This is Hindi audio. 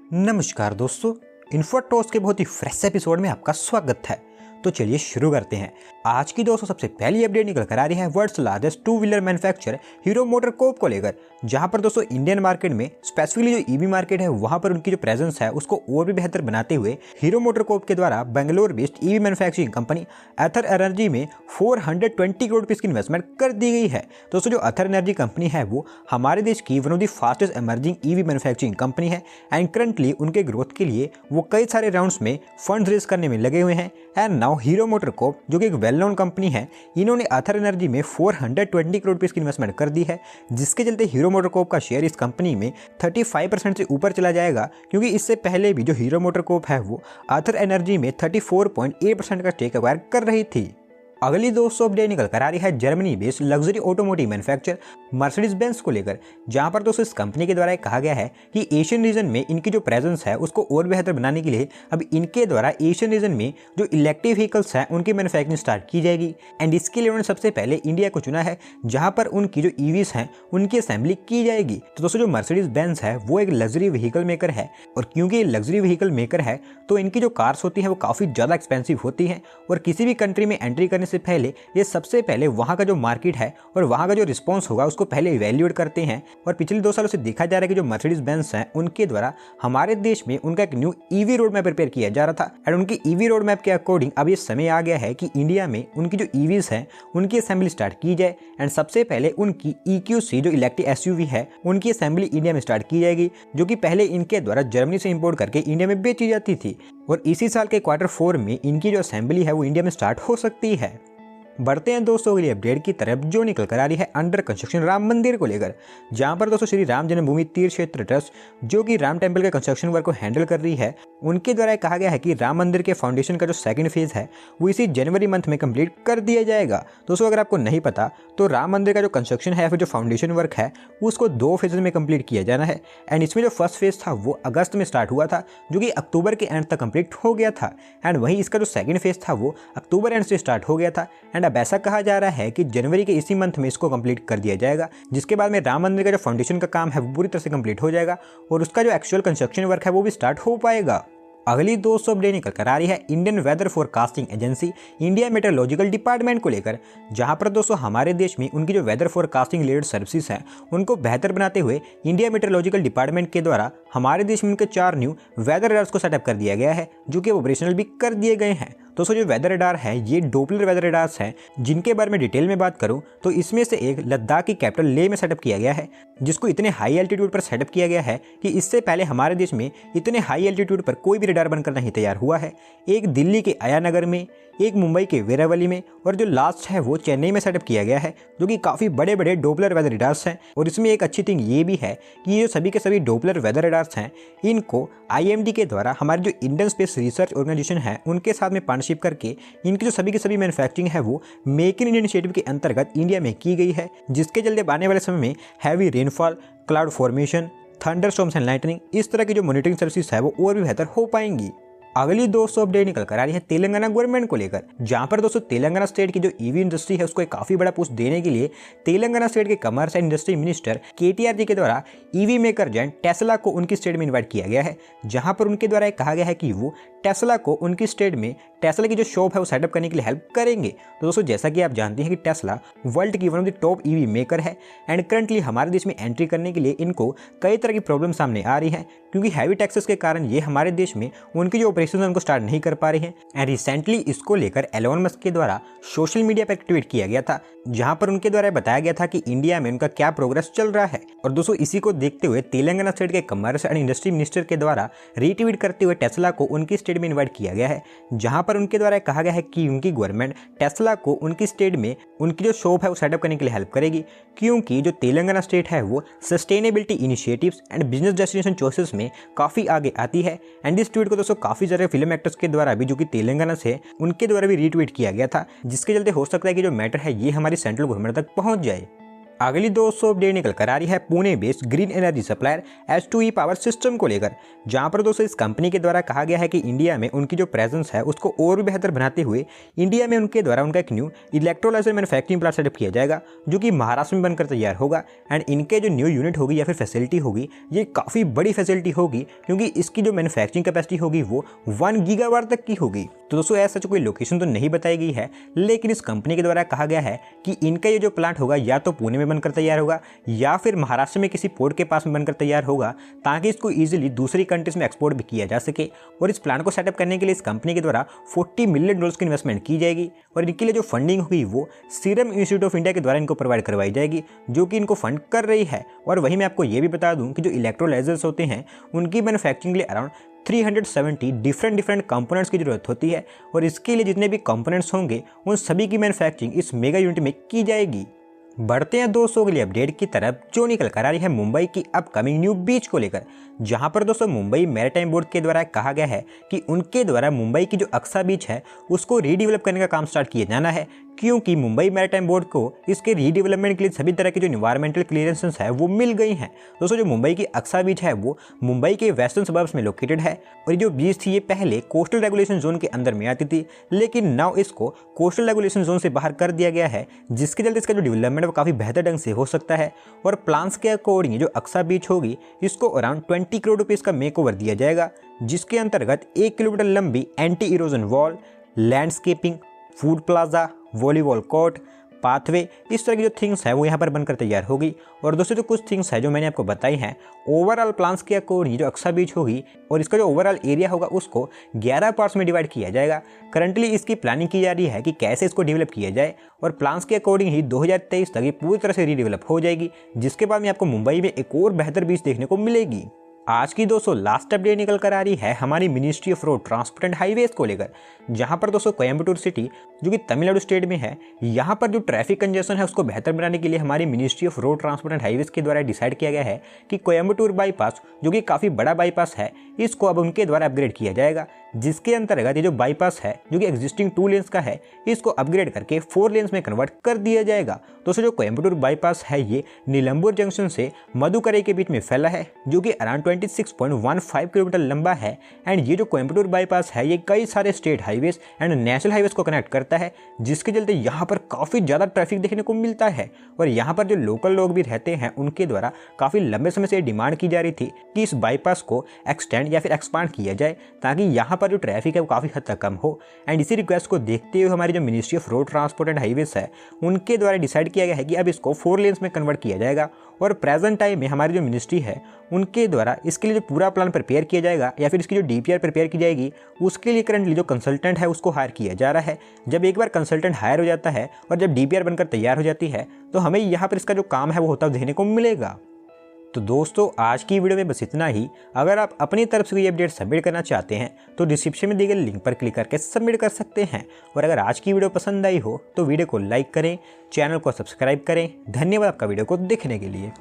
नमस्कार दोस्तों, इन्फोटॉस के बहुत ही फ्रेश एपिसोड में आपका स्वागत है। तो चलिए शुरू करते हैं। आज की दोस्तों सबसे पहली अपडेट निकल कर आ रही है world's largest two wheeler manufacturer Hero MotoCorp को लेकर, जहां पर दोस्तों इंडियन मार्केट में स्पेसिफिकली जो ईवी मार्केट है वहां पर उनकी जो प्रेजेंस है उसको और भी बेहतर बनाते हुए हीरो मोटरकॉर्प के द्वारा Bangalore based EV manufacturing company Ather Energy में 420 करोड़ रुपीस की इन्वेस्टमेंट कर दी गई है। दोस्तों जो अथर एनर्जी कंपनी है वो हमारे देश की one of the fastest emerging EV manufacturing company है एंड करंटली उनके ग्रोथ के लिए वो कई सारे राउंड्स में फंड रेज करने में लगे हुए हैं। एंड नाउ हीरो मोटरकॉर्प जो कि एक वेल नोन कंपनी है, इन्होंने अथर एनर्जी में 420 करोड़ रुपीस की इन्वेस्टमेंट कर दी है, जिसके चलते हीरो मोटरकॉर्प का शेयर इस कंपनी में 35% से ऊपर चला जाएगा, क्योंकि इससे पहले भी जो हीरो मोटरकॉर्प है वो अथर एनर्जी में 34.8% का स्टेक एक्वायर कर रही थी। अगली दोस्तों अपडेट निकल कर आ रही है Germany based luxury automotive manufacturer Mercedes Benz को लेकर, जहां पर दोस्तों इस कंपनी के द्वारा कहा गया है कि एशियन रीजन में इनकी जो प्रेजेंस है उसको और बेहतर बनाने के लिए अब इनके द्वारा एशियन रीजन में जो इलेक्ट्रिक व्हीकल्स हैं उनकी मैन्युफैक्चरिंग स्टार्ट की जाएगी। एंड इसके लिए उन्होंने सबसे पहले इंडिया को चुना है, जहां पर उनकी जो ईवीज हैं उनकी असेंबली की जाएगी। तो दोस्तों जो मर्सिडीज बेंज है वो एक लग्जरी व्हीकल मेकर है, और क्योंकि लग्जरी व्हीकल मेकर है तो इनकी जो कार्स होती हैं वो काफ़ी ज़्यादा एक्सपेंसिव होती हैं, और किसी भी कंट्री में एंट्री करने से पहले ये सबसे पहले वहां का जो मार्केट है और वहां का जो रिस्पांस होगा उसको पहले इवैल्यूएट करते हैं। और पिछले 2 सालों से देखा जा रहा है कि जो मर्सिडीज बेंज हैं उनके द्वारा हमारे देश में उनका एक new EV road map prepare किया जा रहा था, एंड उनकी ईवी रोड मैप के अकॉर्डिंग अब ये समय आ गया है कि इंडिया में उनकी जो ईवीज हैं उनकी असेंबली स्टार्ट की जाए। एंड सबसे पहले उनकी EQC जो इलेक्ट्रिक SUV है उनकी असेंबली इंडिया में स्टार्ट की जाएगी, जो कि पहले इनके द्वारा जर्मनी से इंपोर्ट करके इंडिया में बेची जाती थी, और इसी साल के Q4 में इनकी जो असेंबली है वो इंडिया में स्टार्ट हो सकती है। बढ़ते हैं दोस्तों अगली अपडेट की तरफ, जो निकल कर आ रही है अंडर कंस्ट्रक्शन राम मंदिर को लेकर, जहां पर दोस्तों श्री राम जन्मभूमि तीर्थ क्षेत्र ट्रस्ट जो कि राम टेम्पल के कंस्ट्रक्शन वर्क को हैंडल कर रही है, उनके द्वारा कहा गया है कि राम मंदिर के फाउंडेशन का जो सेकंड फेज है वो इसी जनवरी मंथ में कंप्लीट कर दिया जाएगा। दोस्तों अगर आपको नहीं पता तो राम मंदिर का जो कंस्ट्रक्शन है फिर जो फाउंडेशन वर्क है उसको 2 फेजेज में कंप्लीट किया जाना है। एंड इसमें जो फर्स्ट फेज था वो अगस्त में स्टार्ट हुआ था, जो कि अक्टूबर के एंड तक कंप्लीट हो गया था, एंड वहीं इसका जो सेकंड फेज था वो अक्टूबर एंड से स्टार्ट हो गया था। एंड अब ऐसा कहा जा रहा है कि जनवरी के इसी मंथ में इसको कंप्लीट कर दिया जाएगा, जिसके बाद में राम मंदिर का जो फाउंडेशन का काम है वो पूरी तरह से कंप्लीट हो जाएगा और उसका जो एक्चुअल कंस्ट्रक्शन वर्क है वो भी स्टार्ट हो पाएगा। अगली दोस्तों अपडेट निकल कर आ रही है Indian weather forecasting agency India Meteorological Department को लेकर, जहां पर दोस्तों हमारे देश में उनकी जो वेदर फोरकास्टिंग रिलेटेड सर्विसेज हैं उनको बेहतर बनाते हुए इंडिया मेट्रोलॉजिकल डिपार्टमेंट के द्वारा हमारे देश में उनके 4 न्यू वेदर रडार्स को सेटअप कर दिया गया है, जो कि ऑपरेशनल भी कर दिए गए हैं। दोस्तों जो वेदर रडार है ये डोपलर वेदर रडार्स हैं, जिनके बारे में डिटेल में बात करूं तो इसमें से एक लद्दाख की कैपिटल लेह में सेटअप किया गया है, जिसको इतने हाई एल्टीट्यूड पर सेटअप किया गया है कि इससे पहले हमारे देश में इतने हाई एल्टीट्यूड पर कोई भी रडार बनकर नहीं तैयार हुआ है। एक दिल्ली के आयानगर में, एक मुंबई के वेरावली में, और जो लास्ट है वो चेन्नई में सेटअप किया गया है, जो कि काफ़ी बड़े बड़े डोपलर वेदर रडार्स हैं। और इसमें एक अच्छी थिंग ये भी है कि ये जो सभी के सभी डोपलर वेदर रडार्स हैं इनको IMD के द्वारा हमारी जो इंडियन स्पेस रिसर्च ऑर्गेनाइजेशन है उनके साथ में पार्टनरशिप करके इनकी जो सभी की सभी मैन्युफैक्चरिंग है वो मेक इन इंडिया इनिशिएटिव के अंतर्गत इंडिया में की गई है, जिसके चलते आने वाले समय में heavy rainfall, cloud formation, thunder storms and lightning, इस तरह की जो मॉनिटरिंग सर्विसेज है वो और भी बेहतर हो पाएंगी। अगली दोस्तों अपडेट निकल कर आ रही है तेलंगाना गवर्नमेंट को लेकर, जहां पर दोस्तों तेलंगाना स्टेट की जो ईवी इंडस्ट्री है उसको एक काफी बड़ा पुश देने के लिए तेलंगाना स्टेट के commerce and industry minister KTR जी के द्वारा ईवी मेकर जायंट टेस्ला को उनकी स्टेट में इन्वाइट किया गया है, जहां पर उनके द्वारा कहा गया है कि वो टेस्ला को उनकी स्टेट में टेस्ला की जो शॉप है वो सेटअप करने के लिए हेल्प करेंगे। तो दोस्तों जैसा कि आप जानते हैं कि टेस्ला वर्ल्ड की one of the top EV maker है, एंड करंटली हमारे देश में एंट्री करने के लिए इनको कई तरह की प्रॉब्लम सामने आ रही है, क्योंकि हैवी टैक्सेस के कारण ये हमारे देश में उनकी जो ऑपरेशन है उनको स्टार्ट नहीं कर पा रहे हैं। एंड रिसेंटली इसको लेकर एलोन मस्क के द्वारा सोशल मीडिया पर ट्वीट किया गया था, जहां पर उनके द्वारा बताया गया था कि इंडिया में उनका क्या प्रोग्रेस चल रहा है। और दोस्तों इसी को देखते हुए तेलंगाना स्टेट के कमर्स एंड इंडस्ट्री मिनिस्टर के द्वारा रीट्वीट करते हुए टेस्ला को उनकी स्टेट में इन्वाइट किया गया है, जहां पर उनके द्वारा कहा गया है कि उनकी गवर्नमेंट टेस्ला को उनकी स्टेट में उनकी जो शॉप है वो सेटअप करने के लिए हेल्प करेगी, क्योंकि जो तेलंगाना स्टेट है वो sustainability initiatives and business destination choices में काफ़ी आगे आती है। एंड इस ट्वीट को दोस्तों काफ़ी सारे फिल्म एक्टर्स के द्वारा भी जो कि तेलंगाना से उनके द्वारा भी रीट्वीट किया गया था, जिसके चलते हो सकता है कि जो मैटर है ये हमारी सेंट्रल गवर्नमेंट तक पहुंच जाए। अगली दोस्तों अपडेट निकल कर आ रही है Pune based green energy supplier H2E power system को लेकर, जहां पर दोस्तों इस कंपनी के द्वारा कहा गया है कि इंडिया में उनकी जो प्रेजेंस है उसको और भी बेहतर बनाते हुए इंडिया में उनके द्वारा उनका एक new electrolyser manufacturing plant setup किया जाएगा, जो कि महाराष्ट्र में बनकर तैयार होगा। एंड इनके जो न्यू यूनिट होगी या फिर फैसिलिटी होगी, ये काफ़ी बड़ी फैसिलिटी होगी, क्योंकि इसकी जो मैन्युफैक्चरिंग कैपेसिटी होगी वो 1 गीगावाट तक की होगी। तो दोस्तों ऐसा कोई लोकेशन तो नहीं बताई गई है, लेकिन इस कंपनी के द्वारा कहा गया है कि इनका ये जो प्लांट होगा या तो पुणे में बनकर तैयार होगा या फिर महाराष्ट्र में किसी पोर्ट के पास में बनकर तैयार होगा, ताकि इसको इजीली दूसरी कंट्रीज में एक्सपोर्ट भी किया जा सके। और इस प्लांट को सेटअप करने के लिए इस कंपनी के द्वारा $40 मिलियन की इन्वेस्टमेंट की जाएगी, और इनके लिए जो फंडिंग होगी वो सीरम इंस्टीट्यूट ऑफ इंडिया के द्वारा इनको प्रोवाइड करवाई जाएगी, जो कि इनको फंड कर रही है। और वहीं मैं आपको ये भी बता दूं कि जो इलेक्ट्रोलाइजर्स होते हैं उनकी मैन्युफैक्चरिंग के लिए अराउंड 370 डिफरेंट कंपोनेंट्स की जरूरत होती है, और इसके लिए जितने भी कंपोनेंट्स होंगे उन सभी की मैन्युफैक्चरिंग इस मेगा यूनिट में की जाएगी। बढ़ते हैं दोस्तों अगली अपडेट की तरफ, जो निकल कर आ रही है मुंबई की अपकमिंग न्यू बीच को लेकर, जहां पर दोस्तों मुंबई मैरीटाइम बोर्ड के द्वारा कहा गया है कि उनके द्वारा मुंबई की जो अक्सा बीच है उसको रीडेवलप करने का काम स्टार्ट किया जाना है, क्योंकि मुंबई मैरीटाइम बोर्ड को इसके रीडेवलपमेंट के लिए सभी तरह की जो इन्वायरमेंटल क्लियरेंसेस है वो मिल गई हैं। दोस्तों जो मुंबई की अक्सा बीच है वो मुंबई के वेस्टर्न सबर्ब्स में लोकेटेड है, और ये जो बीच थी ये पहले कोस्टल रेगुलेशन जोन के अंदर में आती थी, लेकिन नाउ इसको कोस्टल रेगुलेशन जोन से बाहर कर दिया गया है, जिसके चलते इसका जो डेवलपमेंट है वो काफ़ी बेहतर ढंग से हो सकता है। और प्लान्स के अकॉर्डिंग जो अक्सा बीच होगी इसको अराउंड 20 करोड़ रुपीज़ का मेक ओवर दिया जाएगा, जिसके अंतर्गत 1 किलोमीटर लंबी anti erosion wall, landscaping, food plaza, volleyball court, pathway, इस तरह की जो थिंग्स है वो यहाँ पर बनकर तैयार होगी। और दोस्तों जो कुछ थिंग्स है जो मैंने आपको बताई हैं, ओवरऑल प्लान्स के अकॉर्डिंग जो अक्सा बीच होगी और इसका जो ओवरऑल एरिया होगा उसको 11 पार्ट्स में डिवाइड किया जाएगा। करंटली इसकी प्लानिंग की जा रही है कि कैसे इसको डेवलप किया जाए, और प्लान्स के अकॉर्डिंग ही 2023 तक ये पूरी तरह से रीडेवलप हो जाएगी, जिसके बाद में आपको मुंबई में एक और बेहतर बीच देखने को मिलेगी। आज की दोस्तों लास्ट अपडेट निकल कर आ रही है हमारी ministry of road transport and highways को लेकर, जहां पर दोस्तों कोयम्बटूर सिटी जो कि तमिलनाडु स्टेट में है, यहां पर जो ट्रैफिक कंजेशन है उसको बेहतर बनाने के लिए हमारी ministry of road transport and highways के द्वारा डिसाइड किया गया है कि कोयम्बटूर बाईपास जो कि काफ़ी बड़ा बाईपास है इसको अब उनके द्वारा अपग्रेड किया जाएगा, जिसके अंतर्गत ये जो बाईपास है जो कि एग्जिस्टिंग 2 लेन्स का है इसको अपग्रेड करके 4 लेन्स में कन्वर्ट कर दिया जाएगा। दोस्तों जो कोयम्बटूर बाईपास है ये नीलंबूर जंक्शन से मधुकरई के बीच में फैला है, जो कि अराउंड 26.15 किलोमीटर लंबा है। एंड ये जो कोयम्बटूर बाईपास है ये कई सारे state highways and national highways को कनेक्ट करता है, जिसके चलते यहाँ पर काफ़ी ज़्यादा ट्रैफिक देखने को मिलता है। और यहाँ पर जो लोकल लोग भी रहते हैं उनके द्वारा काफ़ी लंबे समय से डिमांड की जा रही थी कि इस बाईपास को एक्सटेंड या फिर एक्सपांड किया जाए, ताकि यहाँ पर जो ट्रैफिक है वो काफ़ी हद तक कम हो। एंड इसी रिक्वेस्ट को देखते हुए हमारी जो ministry of road transport and highways है उनके द्वारा डिसाइड किया गया है कि अब इसको 4 लेन्स में कन्वर्ट किया जाएगा। और प्रेजेंट टाइम में हमारी जो मिनिस्ट्री है उनके द्वारा इसके लिए जो पूरा प्लान प्रिपेयर किया जाएगा या फिर इसकी जो DPR प्रिपेयर की जाएगी, उसके लिए करंटली जो कंसल्टेंट है उसको हायर किया जा रहा है। जब एक बार कंसल्टेंट हायर हो जाता है और जब DPR बनकर तैयार हो जाती है तो हमें यहाँ पर इसका जो काम है वो होता देखने को मिलेगा। तो दोस्तों आज की वीडियो में बस इतना ही। अगर आप अपनी तरफ से कोई अपडेट सबमिट करना चाहते हैं तो डिस्क्रिप्शन में दिए गए लिंक पर क्लिक करके सबमिट कर सकते हैं। और अगर आज की वीडियो पसंद आई हो तो वीडियो को लाइक करें, चैनल को सब्सक्राइब करें। धन्यवाद आपका वीडियो को देखने के लिए।